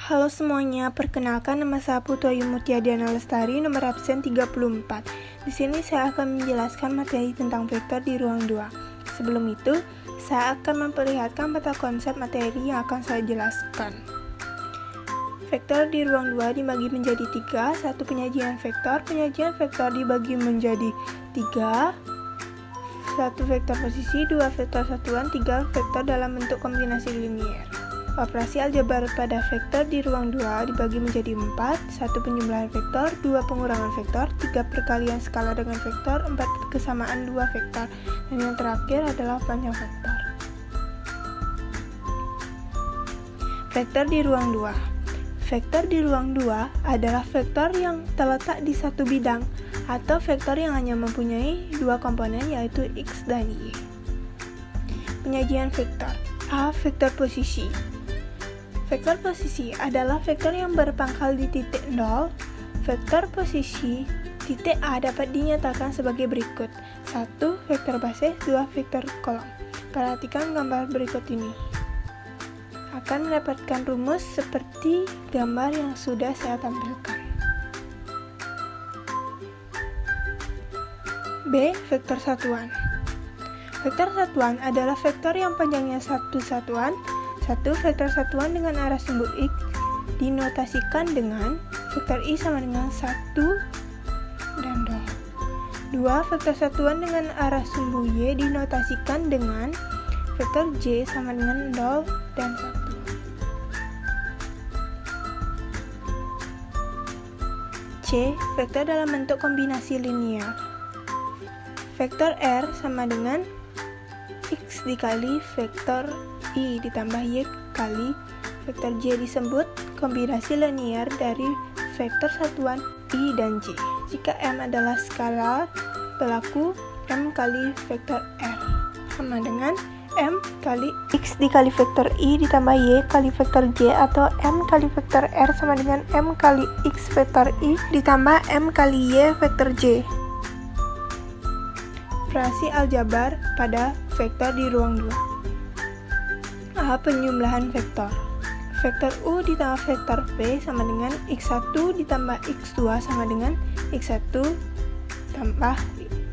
Halo semuanya, perkenalkan nama saya Putu Ayu Mutia Diana Lestari, nomor absen 34. Di sini saya akan menjelaskan materi tentang vektor di ruang 2. Sebelum itu, saya akan memperlihatkan mata konsep materi yang akan saya jelaskan. Vektor di ruang 2 dibagi menjadi 3, satu penyajian vektor dibagi menjadi 3, satu vektor posisi, 2 vektor satuan, 3 vektor dalam bentuk kombinasi linier. Operasi aljabar pada vektor di ruang 2 dibagi menjadi 4, 1 penjumlahan vektor, 2 pengurangan vektor, 3 perkalian skala dengan vektor, 4 kesamaan 2 vektor, dan yang terakhir adalah panjang vektor. Vektor di ruang 2. Vektor di ruang 2 adalah vektor yang terletak di satu bidang, atau vektor yang hanya mempunyai dua komponen yaitu X dan Y. Penyajian vektor. A. Vektor posisi. Vektor posisi adalah vektor yang berpangkal di titik 0. Vektor posisi titik A dapat dinyatakan sebagai berikut. 1. Vektor basis, 2 vektor kolom. Perhatikan gambar berikut ini. Akan mendapatkan rumus seperti gambar yang sudah saya tampilkan. B. Vektor satuan. Vektor satuan adalah vektor yang panjangnya satu satuan. 1 vektor satuan dengan arah sumbu X dinotasikan dengan vektor I sama dengan 1 dan 0. 2 vektor satuan dengan arah sumbu Y dinotasikan dengan vektor J sama dengan 0 dan 1. C. Vektor dalam bentuk kombinasi linier. Vektor R sama dengan X dikali vektor I ditambah Y kali vektor J disebut kombinasi linier dari vektor satuan I dan J. Jika M adalah skalar, berlaku M kali vektor R sama dengan M kali X dikali vektor I ditambah Y kali vektor J, atau M kali vektor R sama dengan M kali X vektor I ditambah M kali Y vektor J. Operasi aljabar pada vektor di ruang 2. A. Penjumlahan vektor. Vektor U ditambah vektor V sama dengan X1 ditambah X2 sama dengan X1 tambah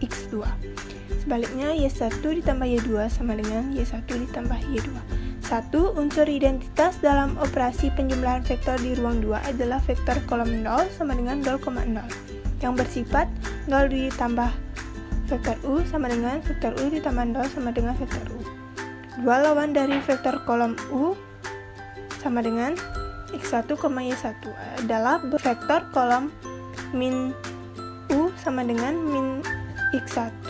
X2. Sebaliknya, Y1 ditambah Y2 sama dengan Y1 ditambah Y2. 1. Unsur identitas dalam operasi penjumlahan vektor di ruang 2 adalah vektor kolom 0 sama dengan 0,0 yang bersifat 0 ditambah vektor U sama dengan vektor U ditambah 0 sama dengan vektor U. 2 lawan dari vektor kolom U sama dengan X1, Y1 adalah vektor kolom min U sama dengan min X1,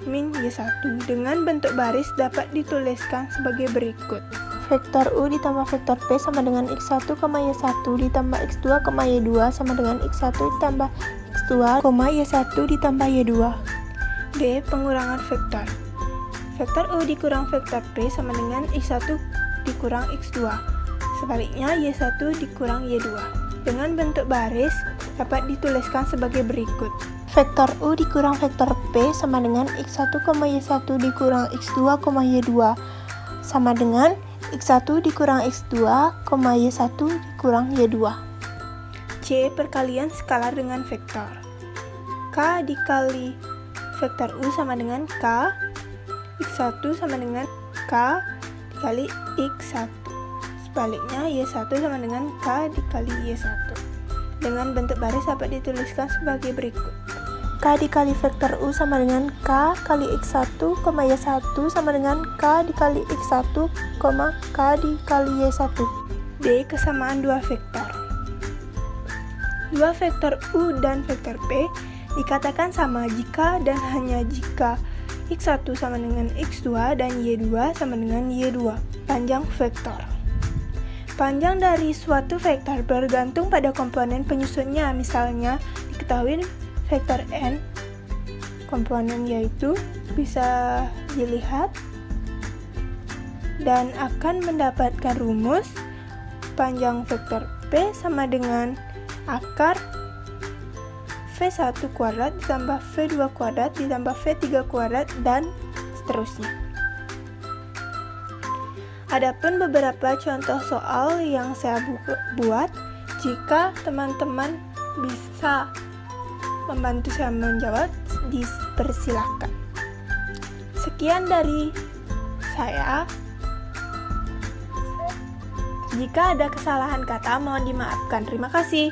min Y1 dengan bentuk baris dapat dituliskan sebagai berikut. Vektor U ditambah vektor P sama dengan X1, Y1 ditambah X2, Y2 sama dengan X1 ditambah X2, Y1 ditambah Y2. B. Pengurangan vektor. Vektor U dikurang vektor P sama dengan X1 dikurang X2. Sebaliknya, Y1 dikurang Y2. Dengan bentuk baris dapat dituliskan sebagai berikut. Vektor U dikurang vektor P sama dengan X1, Y1 dikurang X2, Y2 sama dengan X1 dikurang X2, Y1 dikurang Y2. C. Perkalian skalar dengan vektor. K dikali vektor U sama dengan K. X1 sama dengan K dikali X1. Sebaliknya, Y1 sama dengan K dikali Y1. Dengan bentuk baris dapat dituliskan sebagai berikut. K dikali vektor U sama dengan K kali X1, Y1 sama dengan K dikali X1, K dikali Y1. D. Kesamaan dua vektor. Dua vektor U dan vektor P dikatakan sama jika dan hanya jika X1 sama dengan X2 dan Y2 sama dengan Y2. Panjang vektor. Panjang dari suatu vektor bergantung pada komponen penyusunnya. Misalnya, diketahui vektor N komponen yaitu bisa dilihat dan akan mendapatkan rumus panjang vektor P sama dengan akar V1 kuadrat ditambah V2 kuadrat ditambah V3 kuadrat dan seterusnya. Adapun beberapa contoh soal yang saya buat, jika teman-teman bisa membantu saya menjawab, dipersilahkan. Sekian dari saya. Jika ada kesalahan kata, mohon dimaafkan. Terima kasih.